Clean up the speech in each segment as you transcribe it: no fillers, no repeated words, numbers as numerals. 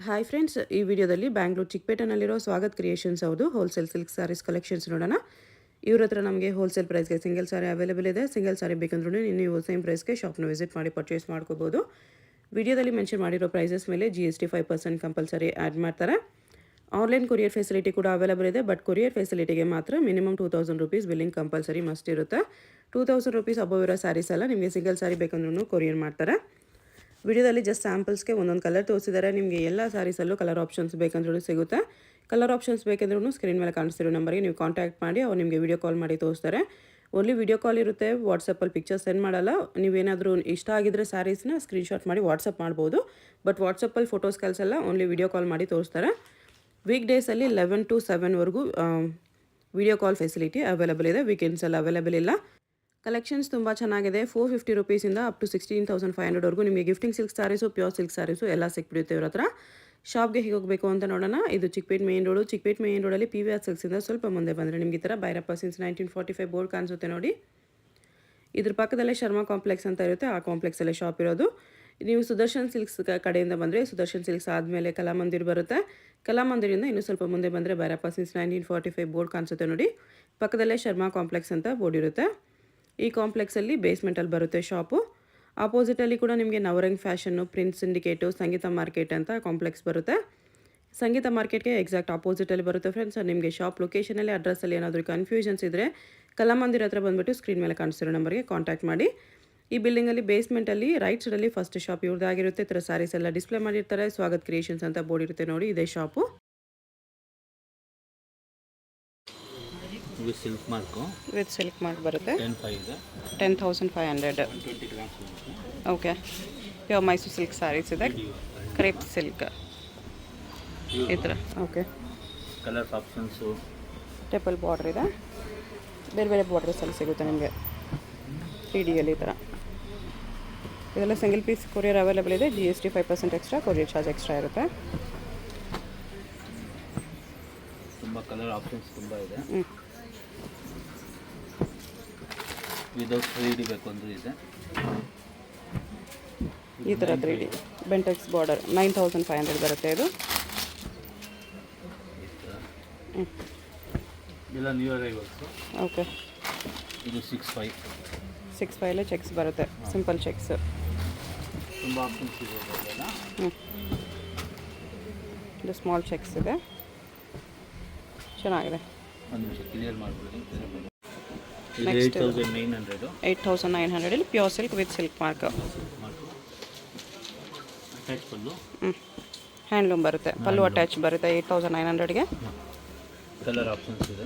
Hi friends, ಈ ವಿಡಿಯೋದಲ್ಲಿ Bangalore ಚಿಕ್ಕಪೇಟೆನಲ್ಲಿರೋ Swagath creations ಅವ್ರದ್ದು ಹೋಲ್ಸೇಲ್ ಸಿಲ್ಕ್ ಸ್ಯಾರೀಸ್ ಕಲೆಕ್ಷನ್ಸ್ ನೋಡೋಣ. ಇವ್ರ ಹತ್ರ ನಮಗೆ ಹೋಲ್ಸೇಲ್ ಪ್ರೈಸ್ಗೆ ಸಿಂಗಲ್ ಸಾರಿ ಅವೈಲೇಬಲ್ ಇದೆ. ಸಿಂಗಲ್ ಸಾರಿ ಬೇಕಂದ್ರೂ ನೀವು ಸೇಮ್ ಪ್ರೈಸ್ಗೆ ಶಾಪ್ನ ವಿಸಿಟ್ ಮಾಡಿ ಪರ್ಚೇಸ್ ಮಾಡ್ಕೋಬೋದು. ವಿಡಿಯೋದಲ್ಲಿ ಮೆನ್ಷನ್ ಮಾಡಿರೋ ಪ್ರೈಸಸ್ ಮೇಲೆ GST 5% ಕಂಪಲ್ಸರಿ ಆ್ಯಡ್ ಮಾಡ್ತಾರೆ. ಆನ್ಲೈನ್ ಕೊರಿಯರ್ ಫೆಸಿಲಿಟಿ ಕೂಡ ಅವೈಲೇಬಲ್ ಇದೆ. ಬಟ್ ಕೊರಿಯರ್ ಫೆಸಿಲಿಟಿಗೆ ಮಾತ್ರ minimum 2000 rupees billing compulsory must ಇರುತ್ತೆ. 2000 ರೂಪೀಸ್ ಅಬವ್ ಇರೋ ಸ್ಯಾರೀಸ್ ಎಲ್ಲ ನಿಮಗೆ ಸಿಂಗಲ್ ಸಾರಿ ಬೇಕಂದ್ರೂ ಕೊರಿಯರ್ ಮಾಡ್ತಾರೆ. ವಿಡಿಯೋದಲ್ಲಿ ಜಸ್ಟ್ ಸ್ಯಾಂಪಲ್ಸ್ಗೆ ಒಂದೊಂದು ಕಲರ್ ತೋರಿಸಿದ್ದಾರೆ. ನಿಮಗೆ ಎಲ್ಲ ಸ್ಯಾರೀಸಲ್ಲೂ ಕಲರ್ ಆಪ್ಷನ್ಸ್ ಬೇಕಂದ್ರೂ ಸಿಗುತ್ತೆ. ಕಲರ್ ಆಪ್ಷನ್ಸ್ ಬೇಕಂದ್ರೂ ಸ್ಕ್ರೀನ್ ಮೇಲೆ ಕಾಣಿಸ್ತಿರೋ ನಂಬರ್ಗೆ ನೀವು ಕಾಂಟ್ಯಾಕ್ಟ್ ಮಾಡಿ ಅವ್ರು ನಿಮಗೆ ವಿಡಿಯೋ ಕಾಲ್ ಮಾಡಿ ತೋರಿಸ್ತಾರೆ. ಓನ್ಲಿ ವಿಡಿಯೋ ಕಾಲ್ ಇರುತ್ತೆ, ವಾಟ್ಸಪ್ಪಲ್ಲಿ ಪಿಕ್ಚರ್ಸ್ ಸೆಂಡ್ ಮಾಡಲ್ಲ. ನೀವೇನಾದರೂ ಇಷ್ಟ ಆಗಿದ್ದರೆ ಸ್ಯಾರೀಸ್ನ ಸ್ಕ್ರೀನ್ಶಾಟ್ ಮಾಡಿ ವಾಟ್ಸಪ್ ಮಾಡ್ಬೋದು. ಬಟ್ ವಾಟ್ಸಪ್ಪಲ್ಲಿ ಫೋಟೋಸ್ ಕಳಿಸಲ್ಲ, ಓನ್ಲಿ ವಿಡಿಯೋ ಕಾಲ್ ಮಾಡಿ ತೋರಿಸ್ತಾರೆ. ವೀಕ್ ಡೇಸಲ್ಲಿ 11 to 7ವರೆಗೂ ವಿಡಿಯೋ ಕಾಲ್ ಫೆಸಿಲಿಟಿ ಅವೈಲೇಬಲ್ ಇದೆ. ವೀಕೆಂಡ್ಸಲ್ಲಿ ಅವೈಲೇಬಲ್ ಇಲ್ಲ. ಕಲೆಕ್ಷನ್ಸ್ ತುಂಬ ಚೆನ್ನಾಗಿದೆ. 450 ರೂಪೀಸಿಂದ ಅಪ್ ಟು 16,500ವರೆಗೂ ನಿಮಗೆ gifting silk saris, pure silk saris ಎಲ್ಲ ಸಿಕ್ಬಿಡುತ್ತೆ ಇವ್ರ ಹತ್ರ. ಶಾಪ್ಗೆ ಹೇಗೆ ಹೋಗಬೇಕು ಅಂತ ನೋಡೋಣ. ಇದು Chikkapete main road. Chikkapete main ರೋಡಲ್ಲಿ PVR ಸಿಲ್ಕ್ಸಿಂದ ಸ್ವಲ್ಪ ಮುಂದೆ ಬಂದರೆ ನಿಮಗೆ ಈ ಥರ ಭೈರಪ್ಪ ಸಿನ್ಸ್ 1945 ಬೋರ್ಡ್ ಕಾಣಿಸುತ್ತೆ ನೋಡಿ. ಇದ್ರ ಪಕ್ಕದಲ್ಲೇ ಶರ್ಮಾ ಕಾಂಪ್ಲೆಕ್ಸ್ ಅಂತ ಇರುತ್ತೆ. ಆ ಕಾಂಪ್ಲೆಕ್ಸಲ್ಲೇ ಶಾಪ್ ಇರೋದು. ನೀವು ಸುದರ್ಶನ್ ಸಿಲ್ಕ್ಸ್ ಕಡೆಯಿಂದ ಬಂದರೆ ಸುದರ್ಶನ್ ಸಿಲ್ಕ್ಸ್ ಆದಮೇಲೆ ಕಲಾಮಂದಿರ್ ಬರುತ್ತೆ. ಕಲಾಮಂದಿರಿಂದ ಇನ್ನೂ ಸ್ವಲ್ಪ ಮುಂದೆ ಬಂದರೆ ಭೈರಪ್ಪ ಸಿನ್ಸ್ 1945 ಬೋರ್ಡ್ ಕಾಣಿಸುತ್ತೆ ನೋಡಿ. ಪಕ್ಕದಲ್ಲೇ ಶರ್ಮಾ ಕಾಂಪ್ಲೆಕ್ಸ್ ಅಂತ ಬೋರ್ಡ್ ಇರುತ್ತೆ. ಈ ಕಾಂಪ್ಲೆಕ್ಸಲ್ಲಿ ಬೇಸ್ಮೆಂಟಲ್ಲಿ ಬರುತ್ತೆ ಶಾಪು. ಆಪೋಸಿಟಲ್ಲಿ ಕೂಡ ನಿಮಗೆ ನವರಂಗ್ ಫ್ಯಾಷನ್ನು, ಪ್ರಿನ್ಸ್ ಸಿಂಡಿಕೇಟು, ಸಂಗೀತ ಮಾರ್ಕೆಟ್ ಅಂತ ಕಾಂಪ್ಲೆಕ್ಸ್ ಬರುತ್ತೆ. ಸಂಗೀತ ಮಾರ್ಕೆಟ್ಗೆ ಎಕ್ಸಾಕ್ಟ್ ಆಪೋಸಿಟಲ್ಲಿ ಬರುತ್ತೆ ಫ್ರೆಂಡ್ಸ್. ನಿಮಗೆ ಶಾಪ್ ಲೊಕೇಶನಲ್ಲಿ ಅಡ್ರೆಸ್ಸಲ್ಲಿ ಏನಾದರೂ ಕನ್ಫ್ಯೂಷನ್ಸ್ ಇದ್ದರೆ ಕಲಾಮಂದಿರ ಹತ್ರ ಬಂದುಬಿಟ್ಟು ಸ್ಕ್ರೀನ್ ಮೇಲೆ ಕಾಣಿಸ್ತಿರೋ ನಂಬರ್ಗೆ ಕಾಂಟ್ಯಾಕ್ಟ್ ಮಾಡಿ. ಈ ಬಿಲ್ಡಿಂಗಲ್ಲಿ ಬೇಸ್ಮೆಂಟಲ್ಲಿ ರೈಟ್ ಸೈಡಲ್ಲಿ ಫಸ್ಟ್ ಶಾಪ್ ಇವ್ರದ್ದಾಗಿರುತ್ತೆ. ಈ ಥರ ಸ್ಯಾರೀಸ್ ಎಲ್ಲ ಡಿಸ್ಪ್ಲೇ ಮಾಡಿರ್ತಾರೆ. ಸ್ವಾಗತ್ ಕ್ರಿಯೇಷನ್ಸ್ ಅಂತ ಬೋರ್ಡ್ ಇರುತ್ತೆ ನೋಡಿ, ಇದೇ shop. With silk mark, with silk mark ಬರುತ್ತೆ. 10,500 okay. Pure Mysuru silk saris ಇದೆ. ಕ್ರೇಪ್ ಸಿಲ್ಕ್ ಈ ಥರ. Okay. Colours options, temple border ಇದೆ. ಬೇರೆ ಬೇರೆ ಬಾರ್ಡ್ರಸಲ್ಲಿ ಸಿಗುತ್ತೆ ನಿಮಗೆ 3Dಯಲ್ಲಿ ಈ ಥರ. ಇದೆಲ್ಲ ಸಿಂಗಲ್ ಪೀಸ್ ಕೊರಿಯರ್ ಅವೈಲೇಬಲ್ ಇದೆ. GST 5% extra, courier charge extra ಇರುತ್ತೆ. ತುಂಬ ಕಲರ್ ಆಪ್ಷನ್ಸ್ ತುಂಬ ಇದೆ. ವಿದೌಟ್ 3D ಬೇಕು ಅಂದರೆ ಇದೆ. ಈ ಥರ 3D ಬೆಂಟೆಕ್ಸ್ ಬಾರ್ಡರ್ 9,500 ಬರುತ್ತೆ ಇದು. ಇಲ್ಲ ನ್ಯೂ ಅರೈವಲ್ಸು. ಓಕೆ. ಇದು 6,500 ಚೆಕ್ಸ್ ಬರುತ್ತೆ. Simple cheques. ತುಂಬ ಆಪ್ಷನ್ಸ್ ಇದೆ ಇದೆಲ್ಲ. ಇದು ಸ್ಮಾಲ್ ಚೆಕ್ಸ್ ಇದೆ, ಚೆನ್ನಾಗಿದೆ. ಒಂದು ನಿಮಿಷ ಕ್ಲಿಯರ್ ಮಾಡಿಬಿಡಿ. ನೆಕ್ಸ್ಟ್ 8,900 ಇಲ್ಲಿ pure silk with silk mark. Attach pallu, handloom ಬರುತ್ತೆ. ಪಲ್ಲು ಅಟ್ಯಾಚ್ ಬರುತ್ತೆ 8,900ಗೆ. ಕಲರ್ ಆಪ್ಷನ್ಸ್ ಇದೆ.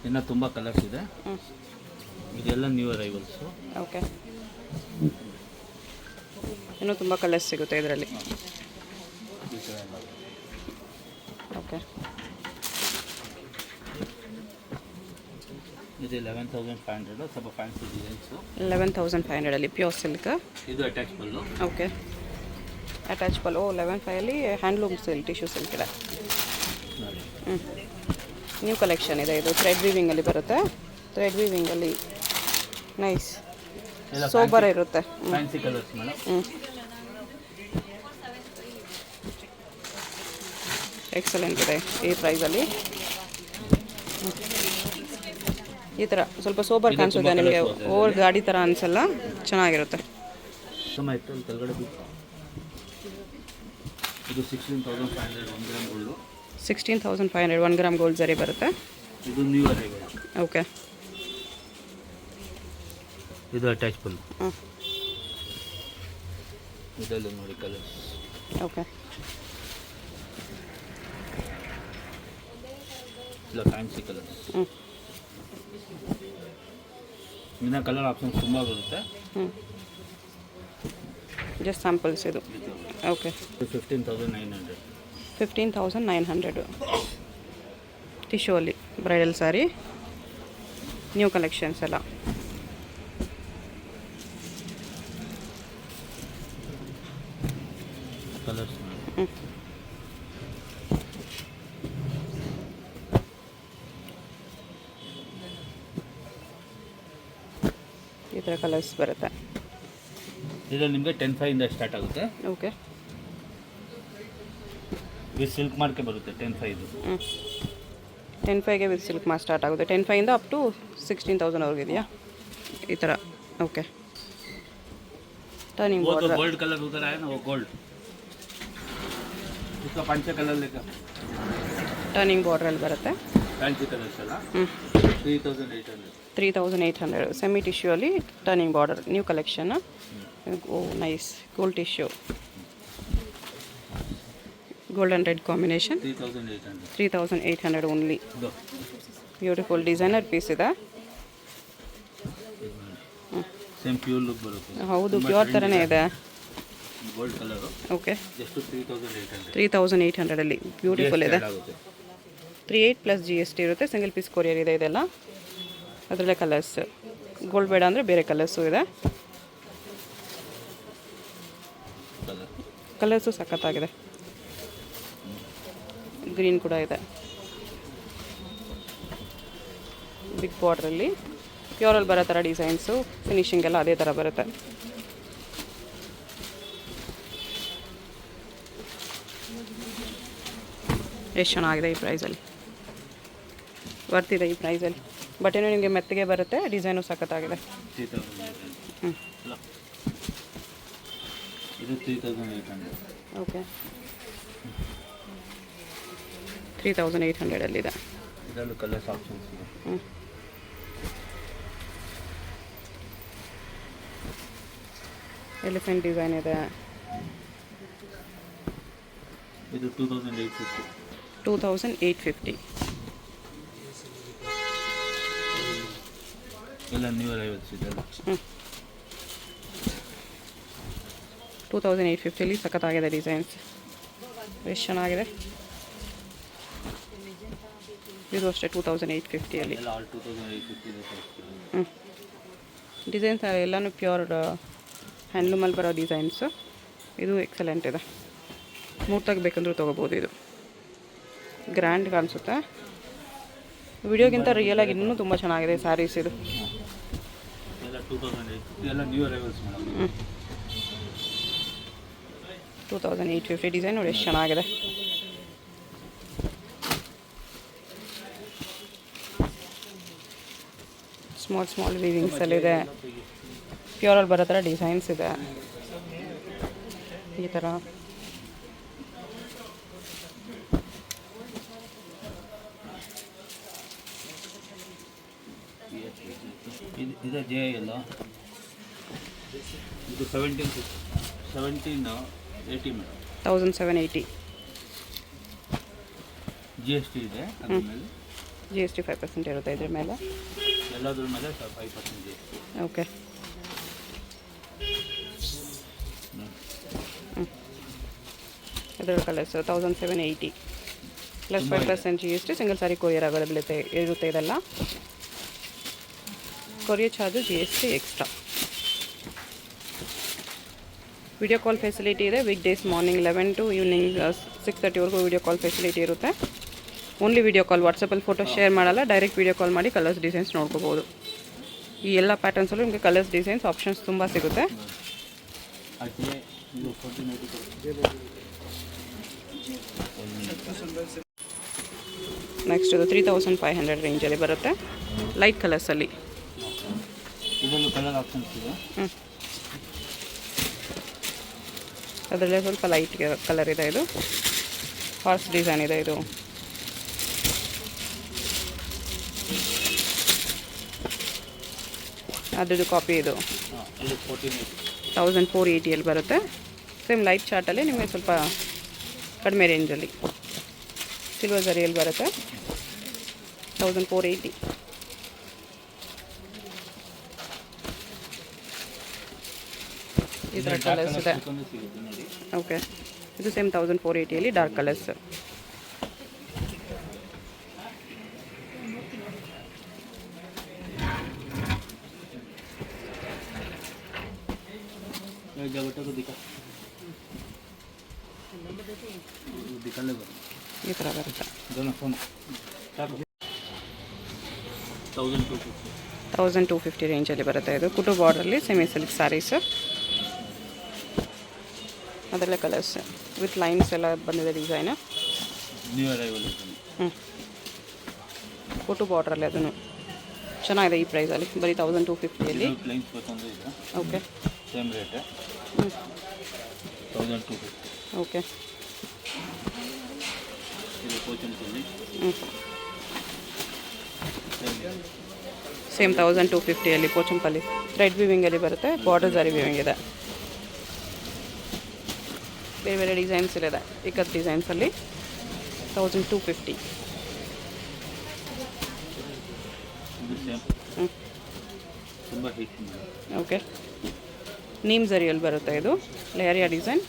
ಇನ್ನು ತುಂಬ ಕಲರ್ಸ್ ಇದೆ. ಇದೆಲ್ಲ ನ್ಯೂ ಅರೈವಲ್ಸು. ಓಕೆ. ಇನ್ನೂ ತುಂಬ ಕಲರ್ಸ್ ಸಿಗುತ್ತೆ ಇದರಲ್ಲಿ. ಓಕೆ. ಇದು 11,500, ಸ್ವಲ್ಪ ಫ್ಯಾನ್ಸಿ ಡಿಸೈನ್ಸು. 11,500ಅಲ್ಲಿ ಪ್ಯೂರ್ ಸಿಲ್ಕ್. ಇದು attach pallu. Okay. Attach pallu 11,500ಅಲ್ಲಿ ಹ್ಯಾಂಡ್ಲೂಮ್ ಸಿಲ್ಕ್, ಟಿಶ್ಯೂ ಸಿಲ್ಕ್ ಇದೆ. ನ್ಯೂ ಕಲೆಕ್ಷನ್ ಇದೆ ಇದು. ಥ್ರೆಡ್ ವೀವಿಂಗಲ್ಲಿ ಬರುತ್ತೆ. ಥ್ರೆಡ್ ವೀವಿಂಗಲ್ಲಿ ನೈಸ್ ಸೋಬರ್ ಇರುತ್ತೆ. Fancy colours madam. ಎಕ್ಸಲೆಂಟ್ ಇದೆ ಈ ಪ್ರೈಸಲ್ಲಿ. ಈ ಥರ ಸ್ವಲ್ಪ ಸೋಬರ್ ಕಾಣಿಸುತ್ತೆ ನಿಮಗೆ. ಓವರ್ ಗಾಡಿ ಥರ ಅನಿಸಲ್ಲ, ಚೆನ್ನಾಗಿರುತ್ತೆ. ತುಂಬ ಇತ್ತು ಅಲ್ಲಿ ಕೆಳಗಡೆ ಬಿಟ್ಟು. ಇದು 16,500 1 ಗ್ರಾಮ್ ಗೋಲ್ಡು. 16,500 1 ಗ್ರಾಮ್ ಗೋಲ್ಡ್ ಜರಿ ಬರುತ್ತೆ. ಇದು ನ್ಯೂ ಅರೈವಲ್. ಓಕೆ. ಇದು ಅಟ್ಯಾಚ್ ಪಲ್ಲು. ಇದೆಲ್ಲ ನೋಡಿ ಕಲರ್ಸ್. ಓಕೆ. ಇಲ್ಲ ಫ್ಯಾನ್ಸಿ ಕಲರ್ಸ್. ಇನ್ನು ಕಲರ್ ಆಪ್ಷನ್ಸ್ ತುಂಬ ಬರುತ್ತೆ. ಜಸ್ಟ್ ಸ್ಯಾಂಪಲ್ಸ್ ಇದು. ಓಕೆ. 15,900. 15,900 ಟಿಶ್ಯೂ ಅಲ್ಲಿ ಬ್ರೈಡಲ್ ಸ್ಯಾರಿ. ನ್ಯೂ ಕಲೆಕ್ಷನ್ಸ್ ಎಲ್ಲ. ಕಲರ್ಸ್ ಈ ಥರ ಕಲರ್ಸ್ ಬರುತ್ತೆ. ಇದರಲ್ಲಿ ನಿಮಗೆ 10,500 ಸ್ಟಾರ್ಟ್ ಆಗುತ್ತೆ. ಓಕೆ. ವಿತ್ ಸಿಲ್ಕ್ ಮಾರ್ಕೆ ಬರುತ್ತೆ 10,500. 10,500ಗೆ ವಿತ್ ಸಿಲ್ಕ್ ಮಾರ್ಕ್ ಸ್ಟಾರ್ಟ್ ಆಗುತ್ತೆ. 10,500 ಅಪ್ ಟು 16,000 ಇದೆಯಾ ಈ ಥರ. ಓಕೆ. ಟರ್ನಿಂಗ್ वो तो ಬಾರ್ಡರ್. गोल्ड कलर उधर आया ना, वो गोल्ड. इसका पंचे कलर लेकर ಟರ್ನಿಂಗ್ ಬಾರ್ಡ್ರಲ್ಲಿ ಬರುತ್ತೆ. ಫ್ಯಾನ್ಸಿ ಕಲರ್ಸ್ ಎಲ್ಲ 3,800. 3,800 ಸೆಮಿ ಟಿಶ್ಯೂ ಅಲ್ಲಿ turning border new collection. Oh nice gold tissue, gold and red combination. 3,800. 3,800 only. ಇದು ಬ್ಯೂಟಿಫುಲ್ ಡಿಸೈನರ್ ಪೀಸ್ ಇದೆ. ಸೇಮ್ ಪ್ಯೂರ್ ಲುಕ್ ಬರುತ್ತೆ. ಹೌದು, ಪ್ಯೂರ್ ಥರನೇ ಇದೆ. Gold colour okay. ಎಷ್ಟು 3,800. 3,800ಅಲ್ಲಿ ಬ್ಯೂಟಿಫುಲ್ ಇದೆ. ಆಗುತ್ತೆ. 38 ಪ್ಲಸ್ GST ಇರುತ್ತೆ. ಸಿಂಗಲ್ ಪೀಸ್ ಕೊರಿಯರ್ ಇದೆ ಇದೆಲ್ಲ. ಅದರಲ್ಲೇ ಕಲರ್ಸ್, ಗೋಲ್ಡ್ ಬೇಡ ಅಂದರೆ ಬೇರೆ ಕಲರ್ಸು ಇದೆ. ಕಲರ್ಸು ಸಖತ್ತಾಗಿದೆ. ಗ್ರೀನ್ ಕೂಡ ಇದೆ. ಬಿಗ್ ಬಾರ್ಡ್ರಲ್ಲಿ ಪ್ಯೂರಲ್ಲಿ ಬರೋ ಥರ ಡಿಸೈನ್ಸು, ಫಿನಿಶಿಂಗ್ ಎಲ್ಲ ಅದೇ ಥರ ಬರುತ್ತೆ. ಎಷ್ಟು ಚೆನ್ನಾಗಿದೆ ಈ ಪ್ರೈಸಲ್ಲಿ, ಬರ್ತಿದೆ ಈ ಪ್ರೈಸಲ್ಲಿ. ಬಟ್ಟೆನೂ ನಿಮಗೆ ಮೆತ್ತಗೆ ಬರುತ್ತೆ, ಡಿಸೈನು ಸಖತ್ತಾಗಿದೆ. 3,800. ಇದು 3,800. ಓಕೆ. 3,800ಅಲ್ಲಿದೆ. ಇದರಲ್ಲೂ ಕಲರ್ಸ್ ಆಪ್ಷನ್ಸ್ ಇದೆ. ಎಲಿಫೆಂಟ್ ಡಿಸೈನ್ ಇದೆ. ಇದು 2,850. 2,850. ಎಲ್ಲ ನ್ಯೂ ಅರೈವಲ್ಸ್ ಇದೆಲ್ಲ. 2,850ಅಲ್ಲಿ ಸಖತ್ತಾಗಿದೆ ಡಿಸೈನ್ಸ್, ಎಷ್ಟು ಚೆನ್ನಾಗಿದೆ. ಇದು ಅಷ್ಟೇ 2,850ಅಲ್ಲಿ. ಎಲ್ಲ ಆಲ್ 2,850 ಇದೆ. ಡಿಸೈನ್ಸ್ ಎಲ್ಲನೂ ಪ್ಯೂರ್ ಹ್ಯಾಂಡ್ಲೂಮಲ್ಲಿ ಬರೋ ಡಿಸೈನ್ಸು. ಇದು ಎಕ್ಸಲೆಂಟ್ ಇದೆ, ಮೂರು ತೆಗಬೇಕಂದ್ರೂ ತೊಗೋಬೋದು. ಇದು ಗ್ರ್ಯಾಂಡ್ ಕಾಣಿಸುತ್ತೆ, ವಿಡಿಯೋಗಿಂತ ರಿಯಲಾಗಿ ಇನ್ನೂ ತುಂಬ ಚೆನ್ನಾಗಿದೆ ಸ್ಯಾರೀಸ್. ಇದು ಎಲ್ಲ 2,850 ಎಲ್ಲ ನ್ಯೂ ಅರೈವಲ್ಸ್ ಮೇಡಮ್. 2,850 ಡಿಸೈನ್ ನೋಡಿ ಎಷ್ಟು ಚೆನ್ನಾಗಿದೆ. ಸ್ಮಾಲ್ ವೀವಿಂಗ್ಸಲ್ಲಿದೆ. ಪ್ಯೂರಲ್ಲಿ ಬರೋ ಥರ ಡಿಸೈನ್ಸ್ ಇದೆ ಈ ಥರ. ಇದೆ ಜೆ ಎಲ್ಲ. ಇದು 1780 ಮೇಡಮ್. 1,780. GST ಇದೆ ಅದ್ರ ಮೇಲೆ. GST 5% ಇರುತ್ತೆ ಇದ್ರ ಮೇಲೆ. ಎಲ್ಲದ್ರ ಮೇಲೆ 5% GST. ಓಕೆ. ಇದರ colours 1,780 plus 5% GST. Single sari courier availability ಇರುತ್ತೆ. ಇದೆಲ್ಲ courier charge GST extra. Video call facility ಇದೆ. Weekdays morning 11 to evening 6:30ವರೆಗೂ ವಿಡಿಯೋ ಕಾಲ್ ಫೆಸಿಲಿಟಿ ಇರುತ್ತೆ. ಓನ್ಲಿ ವಿಡಿಯೋ ಕಾಲ್, ವಾಟ್ಸಪ್ಪಲ್ಲಿ ಫೋಟೋ ಶೇರ್ ಮಾಡಲ್ಲ. ಡೈರೆಕ್ಟ್ ವಿಡಿಯೋ ಕಾಲ್ ಮಾಡಿ colours designs ನೋಡ್ಕೋಬೋದು. ಈ ಎಲ್ಲ ಪ್ಯಾಟರ್ನ್ಸಲ್ಲೂ ನಿಮಗೆ ಕಲರ್ಸ್ ಡಿಸೈನ್ಸ್ ಆಪ್ಷನ್ಸ್ ತುಂಬ ಸಿಗುತ್ತೆ. ನೆಕ್ಸ್ಟ್ ಇದು 3,500 ರೇಂಜಲ್ಲಿ ಬರುತ್ತೆ, ಲೈಟ್ ಕಲರ್ಸಲ್ಲಿ. ಇದರಲ್ಲೂ ಕಲರ್ ಆಪ್ಷನ್ಸ್ ಇದೆ. ಅದರಲ್ಲೇ ಸ್ವಲ್ಪ ಲೈಟ್ ಕಲರ್ ಇದೆ. ಇದು ಹಾರ್ಸ್ ಡಿಸೈನ್ ಇದೆ. ಇದು ಅದ್ರದ್ದು ಕಾಪಿ. ಇದು 1,480 ಬರುತ್ತೆ. ಸೇಮ್ ಲೈಟ್ ಚಾರ್ಟಲ್ಲಿ ನಿಮಗೆ ಸ್ವಲ್ಪ ಕಡಿಮೆ ರೇಂಜಲ್ಲಿ ಸಿಲ್ವರ್ ಜರಿಯಲ್ಲಿ ಬರುತ್ತೆ. 1,480. ಈ ಥರ ಕಲರ್ಸ್ ಇದೆ. ಓಕೆ. ಇದು ಸೇಮ್ 1,480ಅಲ್ಲಿ ಡಾರ್ಕ್ ಕಲರ್ಸ್. ಈ ಥರ ಬರುತ್ತೆ. 1,250 ರೇಂಜಲ್ಲಿ ಬರುತ್ತೆ. ಇದು ಕುಟು ಬಾರ್ಡ್ರಲ್ಲಿ ಸೆಮಿ ಸಿಲ್ಕ್ ಸ್ಯಾರೀಸ್. ಅದರಲ್ಲೇ ಕಲರ್ಸ್ ವಿತ್ ಲೈನ್ಸ್ ಎಲ್ಲ ಬಂದಿದೆ ಡಿಸೈನು. ನ್ಯೂ ಅರೈವಲ್ ಫೋಟೋ ಬಾರ್ಡ್ರಲ್ಲಿ ಅದನ್ನು ಚೆನ್ನಾಗಿದೆ ಈ ಪ್ರೈಸಲ್ಲಿ. ಬರೀ 1250 ಪ್ಲೈನ್ಸ್ ಬೇಕಂದ್ರೆ ಇದೆ. Okay, same rate 1250. ಓಕೆ, ಇದು ಪೋಚಂಪಲ್ಲಿ ಸೇಮ್ 1250 ಪೋಚಂಪಲ್ಲಿ ಥ್ರೆಡ್ ವಿವಿಂಗಲ್ಲಿ ಬರುತ್ತೆ. ಬಾರ್ಡರ್ ಜರಿ ವಿವಿಂಗ್ ಇದೆ. ಬೇರೆ ಬೇರೆ ಡಿಸೈನ್ಸ್ ಇದೆ. ಇಕ್ಕತ್ ಡಿಸೈನ್ಸಲ್ಲಿ 1250. ಇದು ಸೇಮ್ ತುಂಬ ಹಿಟ್. ಓಕೆ, ನೀಮ್ ಜರಿಯಲ್ಲಿ ಬರುತ್ತೆ. ಇದು ಲೇಯರಿಯಾ ಡಿಸೈನ್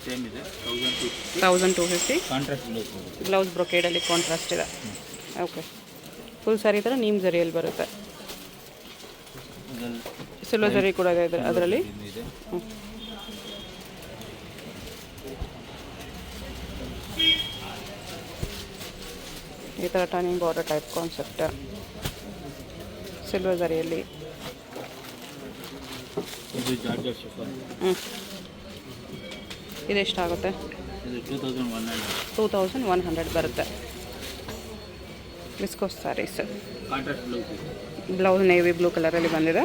ಸೇಮ್ ಇದೆ 1250. 1250. ಕಾಂಟ್ರಾಸ್ಟ್ ಬ್ಲೌಸ್ ಬರುತ್ತೆ. ಬ್ಲೌಸ್ ಬ್ರೊಕೇಡಲ್ಲಿ ಕಾಂಟ್ರಾಸ್ಟ್ ಇದೆ. ಓಕೆ, ಫುಲ್ ಸ್ಯಾರಿ ಥರ ನೀಮ್ ಜರಿಯಲ್ಲಿ ಬರುತ್ತೆ. ಇದರಲ್ಲಿ ಸಿಲ್ವರ್ ಜರಿ ಕೂಡ ಇದೆ ಅದರಲ್ಲಿ. ಇದೆ. ಈ ಥರ turning border type concept silver ಜರಿಯಲ್ಲಿ. ಇದು ಜಾರ್ಜೆಟ್ ಶಿಫಾನ್. ಇದೆಷ್ಟಾಗುತ್ತೆ? ಇದು 2100. 2100 ಬರುತ್ತೆ. ವಿಸ್ಕೋಸ್ ಸ್ಯಾರೀಸ್. ಕಾಂಟ್ರಾಸ್ಟ್ ಬ್ಲೌಸ್ ಇದೆ. ಬ್ಲೌಸ್ ನೇವಿ ಬ್ಲೂ ಕಲರಲ್ಲಿ ಬಂದಿದೆ.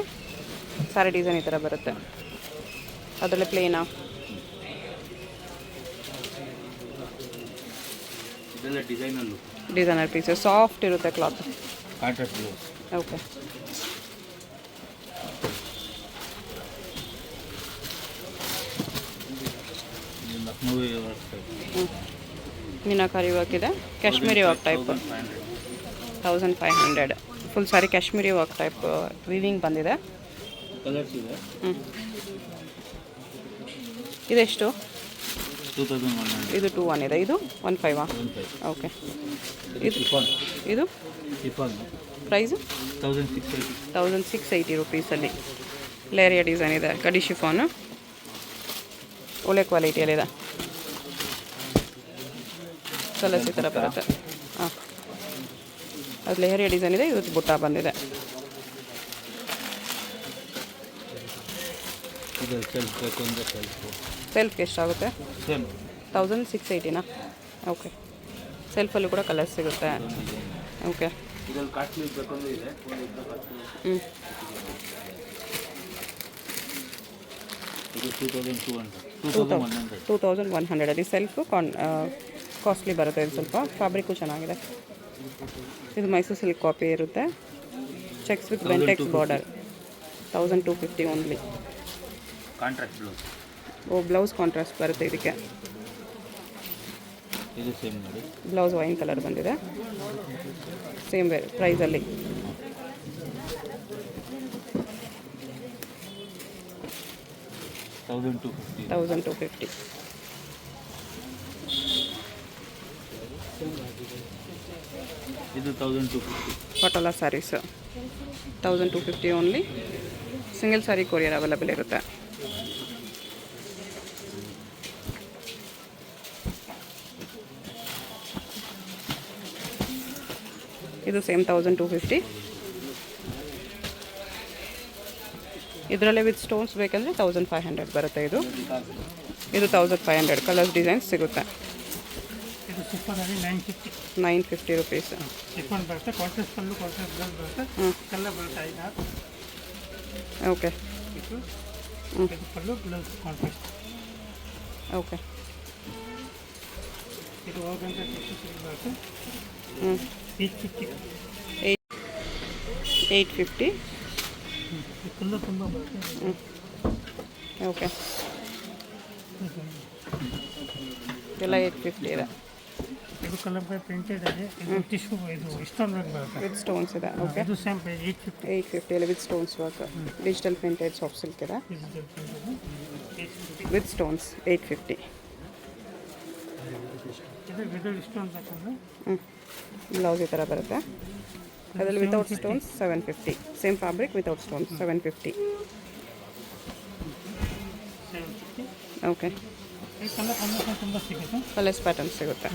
ಸ್ಯಾರಿ ಡಿಸೈನ್ ಈ ಥರ ಬರುತ್ತೆ. ಅದರಲ್ಲಿ ಪ್ಲೇನಾ? ಇದೆಲ್ಲ ಡಿಸೈನಲ್ಲು. ಡಿಸೈನರ್ ಪೀಸಸ್ ಸಾಫ್ಟ್ ಇರುತ್ತೆ ಕ್ಲಾತ್. Contrast blouse. ಓಕೆ, ಇದು Lucknowi work type. Meenakari work ಇದೆ. Kashmiri work type 1500. Full sari Kashmiri work type weaving ಬಂದಿದೆ. ಕಲರ್ಸ್ ಇದೆ. ಇದೆಷ್ಟು? 2100. ಇದು 21 ಇದೆ. ಇದು 15. 15. ಓಕೆ, ಇದು ಶಿಫಾನ್. ಇದು ಶಿಫಾನ್ ಪ್ರೈಸು 1680. 1680 ರುಪೀಸಲ್ಲಿ ಲೇರಿಯಾ ಡಿಸೈನ್ ಇದೆ. ಕಡಿ ಶಿಫಾನು ಒಳ್ಳೆ ಕ್ವಾಲಿಟಿಯಲ್ಲಿದೆ. ಕಲರ್ಸ್ ಈ ಥರ ಬರುತ್ತೆ. ಹಾಂ, ಅದು ಲೇರಿಯಾ ಡಿಸೈನ್ ಇದೆ. ಇದು ಬುಟ್ಟ ಬಂದಿದೆ. ಇದು ಸೆಲ್ಫ್ ಬೇಕು ಅಂದರೆ ಸೆಲ್ಫು. ಸೆಲ್ಫ್ಗೆ ಎಷ್ಟಾಗುತ್ತೆ? ಸೇಮ್ 1680ನಾ? ಓಕೆ, ಸೆಲ್ಫಲ್ಲೂ ಕೂಡ ಕಲರ್ಸ್ ಸಿಗುತ್ತೆ. ಓಕೆ, ಇದರಲ್ಲಿ ಕಾಸ್ಟ್ಲಿ ಬೇಕಂದ್ರೆ ಇದೆ. ಇದು 2200. 2100 ಸೆಲ್ಫು ಕಾಸ್ಟ್ಲಿ ಬರುತ್ತೆ. ಇದು ಸ್ವಲ್ಪ ಫ್ಯಾಬ್ರಿಕ್ಕು ಚೆನ್ನಾಗಿದೆ. ಇದು ಮೈಸೂರು ಸಿಲ್ಕ್ ಕಾಪಿ ಇರುತ್ತೆ. Checks with Bentex border 1250 only. Contrast blouse. Blouse contrast ಬರುತ್ತೆ ಇದಕ್ಕೆ. ಇದು ಸೇಮ್ ನೋಡಿ. ಬ್ಲೌಸ್ ವೈನ್ ಕಲರ್ ಬಂದಿದೆ. ಸೇಮ್ ಪ್ರೈಸಲ್ಲಿ. $1250. 1250. ಇದು 1250. Patola saris 1250 only. Single sari courier available ಇರುತ್ತೆ. ಇದು ಸೇಮ್ 1250. ಇದರಲ್ಲೇ ವಿತ್ ಸ್ಟೋನ್ಸ್ ಬೇಕಂದರೆ 1500 ಬರುತ್ತೆ. ಇದು 1500. ಕಲರ್ಸ್ ಡಿಸೈನ್ಸ್ ಸಿಗುತ್ತೆ. ಇದು ಶಿಫಾನಲ್ಲಿ 950. 950 ರುಪೀಸ್. ಶಿಫಾನ್ ಬರುತ್ತೆ. ಕಾಂಟ್ರಾಸ್ಟ್ ಪಲ್ಲು, ಕಾಂಟ್ರಾಸ್ಟ್ ಬ್ಲೌಸ್ ಬರುತ್ತೆ. ಕಲರ್ ಬರುತ್ತೆ 5 ಓಕೆ, ಇದು ಪಲ್ಲು ಬ್ಲೌಸ್ ಕಾಂಟ್ರಾಸ್ಟ್. ಓಕೆ, ಇದು ಹೋಗಂತ ಬರುತ್ತೆ. 850. 850. ಈ ಕಲರ್ ತುಂಬ ಬರುತ್ತೆ. ಓಕೆ, ಎಲ್ಲ 850 ಇದೆ. ಇದು ಕಲರ್ ಬೈ ಪ್ರಿಂಟೆಡ್ ಇದೆ. ಇದು ಟಿಶ್ಯೂ, ಇದು ಸ್ಟೋನ್ ವರ್ಕ್ ಬರುತ್ತೆ. ವಿತ್ ಸ್ಟೋನ್ಸ್ ಇದೆ. ಓಕೆ, ಇದು same price 850. 850 with stones work. Digital printed soft silk ಇದೆ ಡಿಜಿಟಲ್ ಪ್ರಿಂಟೆಡ್ 850. With stones 850. ಇದು ವಿದೌಟ್ ಸ್ಟೋನ್ ಬೇಕಂದ್ರೆ ಬ್ಲೌಸ್ ಈ ಥರ ಬರುತ್ತೆ. ಅದರಲ್ಲಿ without stones 750. Same fabric without stones 750. 750. Okay, ಈ ಕಲರ್ ಕಾಂಬಿನೇಷನ್ ತುಂಬ ಸಿಗುತ್ತೆ. ಕಲರ್ಸ್ ಪ್ಯಾಟರ್ನ್ ಸಿಗುತ್ತೆ.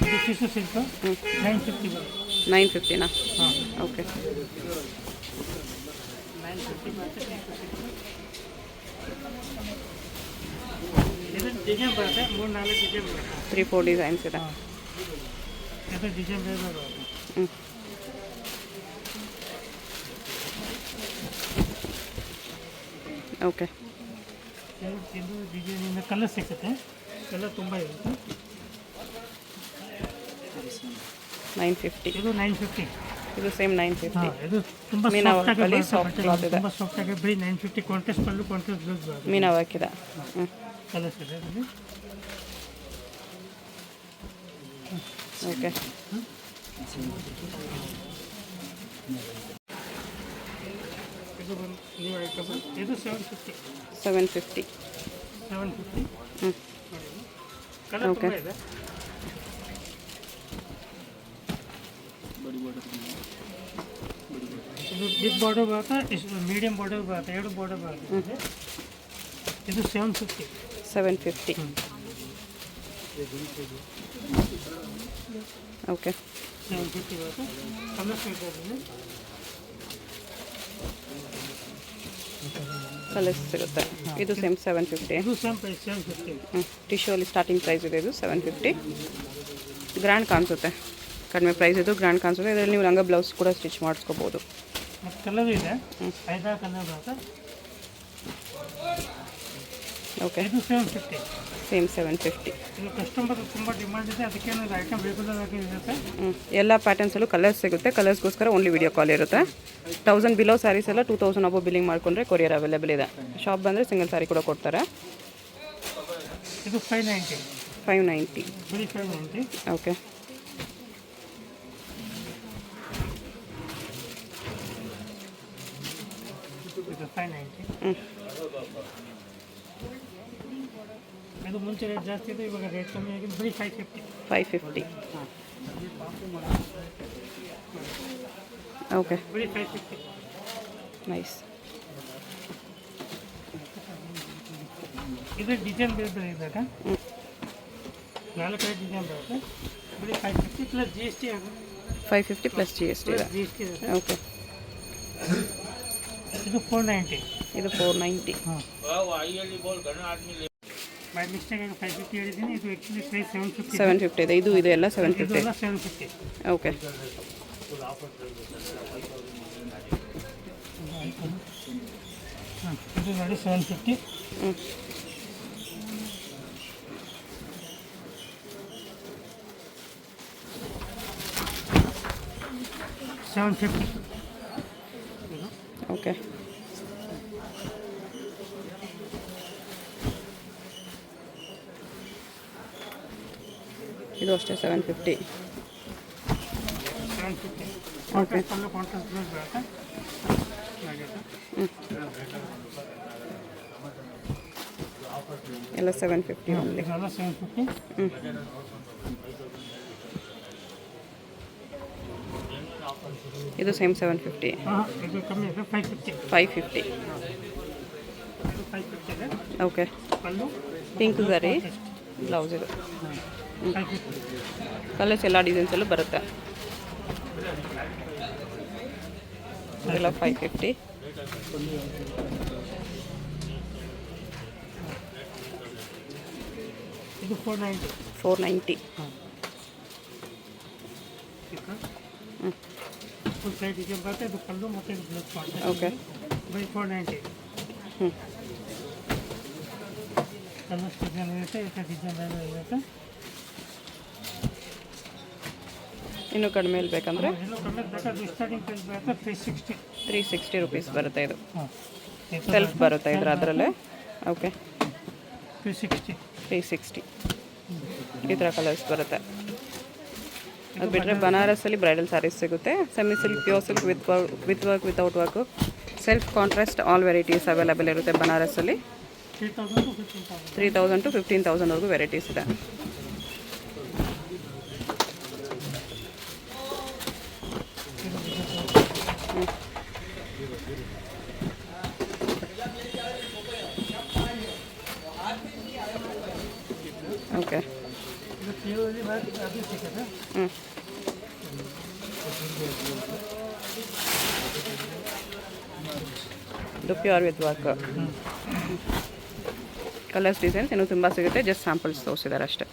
ಇದು ಟಿಶ್ಯೂ ಸಿಲ್ಕ್ 950 ಬರುತ್ತೆ. 950ನಾ? ಹಾಂ, ಓಕೆ, 950. ಇದು ಡಿಸೈನ್ ಬರುತ್ತೆ 3-4 ಡಿಸೈನ್ ಬರುತ್ತೆ. 3-4 ಡಿಸೈನ್ಸ್ ಇದೆ. ಇದು ಡಿಸೈನ್ ಬೇರೆ ಬರುತ್ತೆ. ಹ್ಞೂ ಓಕೆ. ಇದು ಡಿಸೈನಿಂದ ಕಲರ್ ಸಿಗುತ್ತೆ. ಕಲರ್ ತುಂಬ ಇರುತ್ತೆ. 950. ಇದು 950. ಇದು ಸೇಮ್ 950. ಇದು ತುಂಬ ಮೀನಾ ಸಾಫ್ಟ್ ಆಗಿ ವರ್ಕಲ್ಲಿ ಬರುತ್ತೆ. ಸಾಫ್ಟ್ ಕ್ಲಾತ್ ಇದೆ. ತುಂಬ ಸಾಫ್ಟ್ ಆಗಿ ಬರೀ 950 ಕಾಂಟ್ರಾಸ್ಟ್ ಪಲ್ಲು ಕಾಂಟ್ರಾಸ್ಟ್ ಬ್ಲೌಸ್ ಬರುತ್ತೆ. ಮೀನಾ ವರ್ಕ್ ಇದೆ. ಹ್ಞೂ ಕಲರ್ಸ್ ಇದೆ ಅದರಲ್ಲಿ. ಓಕೆ. ಇದು ಬಂದು ನ್ಯೂ ಐಟಮ್. ಇದು 750. 750. 750. ಹ್ಞೂ ಕಲರ್ Okay. ತುಂಬ ಇದೆ. ಇದು ಬಿಗ್ ಬಾರ್ಡರ್ ಬರುತ್ತೆ, ಮೀಡಿಯಂ ಬಾರ್ಡರ್ ಬರುತ್ತೆ, 2 ಬಾರ್ಡರ್ ಬರುತ್ತೆ. ಇದು 750. 750. ಓಕೆ. 750 ಬರುತ್ತೆ. ಕಲರ್ಸ್ ಇದೆ ಅದರಲ್ಲಿ. ಕಲರ್ಸ್ ಸಿಗುತ್ತೆ. ಇದು ಸೇಮ್ 750. ಇದು ಸೇಮ್ ಪ್ರೈಸ್ 750. ಹ್ಞೂ ಟಿಶ್ಯೂ ಅಲ್ಲಿ ಸ್ಟಾರ್ಟಿಂಗ್ ಪ್ರೈಸ್ ಇದೆ. ಇದು 750. ಗ್ರ್ಯಾಂಡ್ ಕಾಣಿಸುತ್ತೆ. ಕಡಿಮೆ ಪ್ರೈಸ್ ಇದು ಗ್ರ್ಯಾಂಡ್ ಕಾಣಿಸುತ್ತೆ. ಇದರಲ್ಲಿ ನೀವು ಲಂಗ ಬ್ಲೌಸ್ ಕೂಡ ಸ್ಟಿಚ್ ಮಾಡಿಸ್ಕೋಬೋದು. ಮತ್ತು ಕಲರ್ ಇದೆ, 5-6 ಕಲರ್ ಬರುತ್ತೆ. ಓಕೆ. ಇದು 750. ಸೇಮ್ 750. ಇದು ಕಸ್ಟಮರ್ ತುಂಬ ಡಿಮಾಂಡ್ ಇದೆ, ಅದಕ್ಕೆ ಏನಾದ್ರು ಐಟಮ್ ರೆಗ್ಯುಲರ್ ಆಗಿ ಇರುತ್ತೆ. ಎಲ್ಲ ಪ್ಯಾಟರ್ನ್ಸಲ್ಲೂ ಕಲರ್ಸ್ ಸಿಗುತ್ತೆ. ಕಲರ್ಸ್ಗೋಸ್ಕರ ಓನ್ಲಿ ವಿಡಿಯೋ ಕಾಲ್ ಇರುತ್ತೆ. 1000 ಬಿಲೋ ಸ್ಯಾರೀಸ್ ಎಲ್ಲ 2000 ಅಬೋ ಬಿಲ್ಲಿಂಗ್ ಮಾಡಿಕೊಂಡ್ರೆ ಕೊರಿಯರ್ ಅವೈಲೇಬಲ್ ಇದೆ. ಶಾಪ್ ಬಂದರೆ ಸಿಂಗಲ್ ಸ್ಯಾರಿ ಕೂಡ ಕೊಡ್ತಾರೆ. ಇದು 590. 590. ಬರೀ 590. ಓಕೆ. ಇದು 590. ಹ್ಞೂ ಇದು ಮುಂಚೆ ರೇಟ್ ಜಾಸ್ತಿ ಇದೆ, ಇವಾಗ ರೇಟ್ ಕಮ್ಮಿ ಆಗಿದೆ. ಬರೀ 550. 550. ಓಕೆ. ಬರೀ 550. ನೈಸ್. ಇದು ಡಿಸೈನ್ ಬೇರೆ ಬೇರೆ ಇದ್ದಾಗ 4-5 ಡಿಸೈನ್ ಬರುತ್ತೆ. ಬರೀ 550 ಪ್ಲಸ್ GST ಆಗುತ್ತೆ. 550 ಪ್ಲಸ್ GST ಇದೆ. GST ಇರುತ್ತೆ. ಓಕೆ. ಇದು 490. ಇದು 490. ಹಾಂ, ಬೈ ಮಿಸ್ಟೇಕ್ ಆಗಿ 550 ಹೇಳಿದ್ದೀನಿ. ಇದು ಆ್ಯಕ್ಚುಲಿ ಪ್ರೈಸ್ 750. 750 ಇದೆ. ಇದು ಇದೆ ಎಲ್ಲ ಇದು 750. ಎಲ್ಲ 750. ಓಕೆ. ಹಾಂ, ಇದು ನೋಡಿ 750. ಹ್ಞೂ 750. ಓಕೆ. ಇದು ಅಷ್ಟೇ 750. 750. ಓಕೆ. ಪಲ್ಲು ಕಾಂಟ್ರಾಸ್ಟ್ ಬ್ಲೌಸ್ ಬರುತ್ತೆ. ಹಾಗೆ ಎಲ್ಲ 750 ಓನ್ಲಿ. ಇದೆಲ್ಲ 750. ಇದು ಸೇಮ್ 750. ಹಾಂ, ಇದು ಕಮ್ಮಿ ಇದೆ 550. 550. ಇದು 550 ಇದೆ. ಓಕೆ. ಪಲ್ಲು ಪಿಂಕ್ ಝರಿ ಬ್ಲೌಸ್ ಇದು. 550. ಕಲರ್ಸ್ ಎಲ್ಲ ಡಿಸೈನ್ಸಲ್ಲೂ ಬರುತ್ತೆ. ಇದೆಲ್ಲ 550. ಇದು 490. 490. ಫುಲ್ ಸೈಡ್ ಡಿಸೈನ್ ಬರುತ್ತೆ. ಇದು ಪಲ್ಲು ಮತ್ತು ಇದು ಬ್ಲೌಸ್ ಮಾಡ್ತಾರೆ. ಓಕೆ. ಬೈ 490. ಹ್ಞೂ ಕಲರ್ಸ್ ಡಿಸೈನ್ ಇರುತ್ತೆ, ಈ ಡಿಸೈನ್ ಎಲ್ಲ ಇರುತ್ತೆ. ಇನ್ನೂ ಕಡಿಮೆಯಲ್ಲಿ ಬೇಕಂದರೆ ಇನ್ನೂ ಕಮ್ಮಿ ಬೇಕಾದ್ರೆ ಸ್ಟಾರ್ಟಿಂಗ್ ಪ್ರೈಸ್ ಬರುತ್ತೆ 360. 360 ರುಪೀಸ್ ಬರುತ್ತೆ. ಇದು ಹಾಂ, ಸೆಲ್ಫ್ ಬರುತ್ತೆ ಅದರಲ್ಲೇ. ಓಕೆ. 360. 360. ಈ ಥರ ಕಲರ್ಸ್ ಬರುತ್ತೆ. ಅದು ಬಿಟ್ಟರೆ ಬನಾರಸಲ್ಲಿ ಬ್ರೈಡಲ್ ಸ್ಯಾರೀಸ್ ಸಿಗುತ್ತೆ. Semi silk, pure silk, with work, without work, self contrast, all varieties available ಇರುತ್ತೆ ಬನಾರಸಲ್ಲಿ. 3000 to 15,000. 3000 to 15,000ವರೆಗೂ ವೆರೈಟೀಸ್ ಇದೆ. ಓಕೆ. ಇದು ಪ್ಯೂರ್ಲಿ ಅದು ಸಿಗುತ್ತೆ. ಹ್ಞೂ ಇದು pure with work. Colours designs ಇನ್ನೂ ತುಂಬ ಸಿಗುತ್ತೆ, ಜಸ್ಟ್ ಸ್ಯಾಂಪಲ್ಸ್ ತೋರಿಸಿದ್ದಾರೆ ಅಷ್ಟೇ.